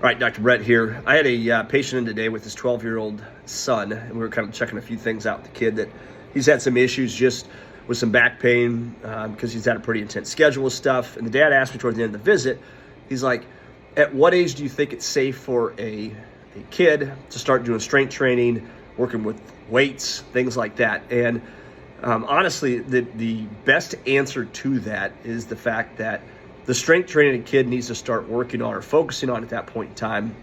All right, Dr. Brett here. I had a patient in today with his 12-year-old son, and we were kind of checking a few things out with the kid. That he's had some issues just with some back pain because he's had a pretty intense schedule of stuff. And the dad asked me toward the end of the visit, he's like, at what age do you think it's safe for a kid to start doing strength training, working with weights, things like that? And honestly, the best answer to that is the fact that the strength training a kid needs to start working on or focusing on at that point in time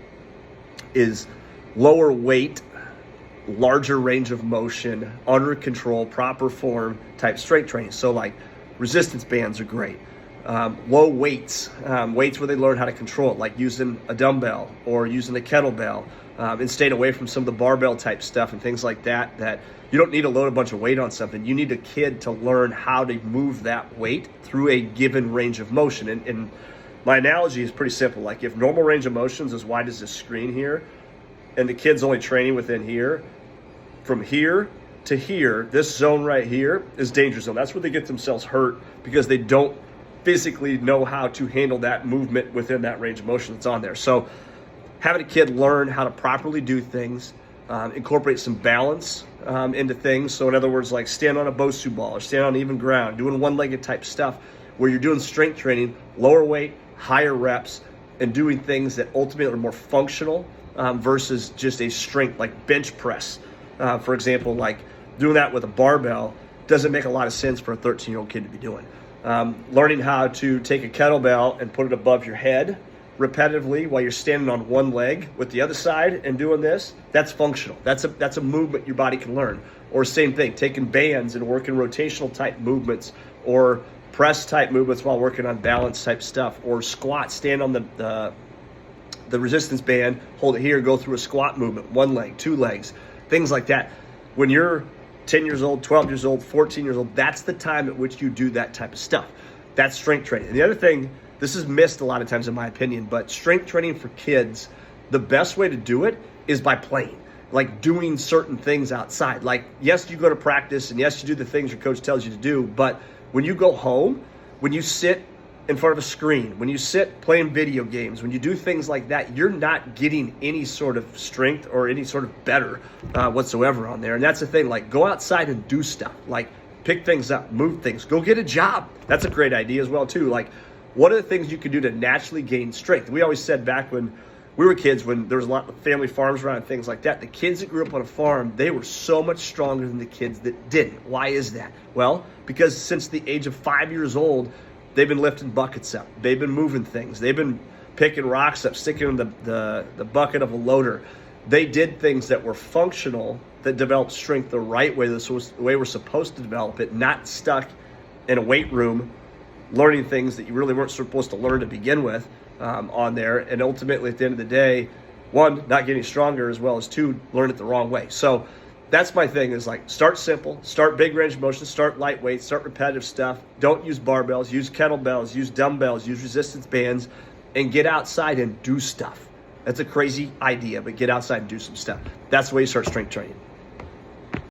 is lower weight, larger range of motion, under control, proper form type strength training. So like resistance bands are great. Low weights, weights where they learn how to control it, like using a dumbbell or using a kettlebell, and staying away from some of the barbell type stuff and things like that, that you don't need to load a bunch of weight on something. You need a kid to learn how to move that weight through a given range of motion. And my analogy is pretty simple. Like if normal range of motion is as wide as this screen here, and the kid's only training within here, from here to here, this zone right here is danger zone. That's where they get themselves hurt because they don't physically know how to handle that movement within that range of motion that's on there. So having a kid learn how to properly do things, incorporate some balance into things. So in other words, like stand on a Bosu ball or stand on even ground, doing one-legged type stuff where you're doing strength training, lower weight, higher reps, and doing things that ultimately are more functional versus just a strength, like bench press. For example, like doing that with a barbell doesn't make a lot of sense for a 13-year-old kid to be doing. Learning how to take a kettlebell and put it above your head repetitively while you're standing on one leg with the other side and doing this, that's functional. That's a movement your body can learn. Or same thing, taking bands and working rotational type movements or press type movements while working on balance type stuff, or squat, stand on the resistance band, hold it here, go through a squat movement, one leg, two legs, things like that. When you're 10 years old, 12 years old, 14 years old, that's the time at which you do that type of stuff. That's strength training. And the other thing, this is missed a lot of times in my opinion, but strength training for kids, the best way to do it is by playing, like doing certain things outside. Like, yes, you go to practice and yes, you do the things your coach tells you to do, but when you go home, when you sit in front of a screen, when you sit playing video games, when you do things like that, you're not getting any sort of strength or any sort of better whatsoever on there. And that's the thing, like go outside and do stuff, like pick things up, move things, go get a job. That's a great idea as well too. Like what are the things you can do to naturally gain strength? We always said back when we were kids, when there was a lot of family farms around and things like that, the kids that grew up on a farm, they were so much stronger than the kids that didn't. Why is that? Well, because since the age of 5 years old, they've been lifting buckets up. They've been moving things. They've been picking rocks up, sticking in the bucket of a loader. They did things that were functional, that developed strength the right way, the way we're supposed to develop it, not stuck in a weight room learning things that you really weren't supposed to learn to begin with on there. And ultimately, at the end of the day, one, not getting stronger, as well as two, learn it the wrong way. So that's my thing, is like start simple, start big range of motion, start lightweight, start repetitive stuff. Don't use barbells, use kettlebells, use dumbbells, use resistance bands, and get outside and do stuff. That's a crazy idea, but get outside and do some stuff. That's the way you start strength training.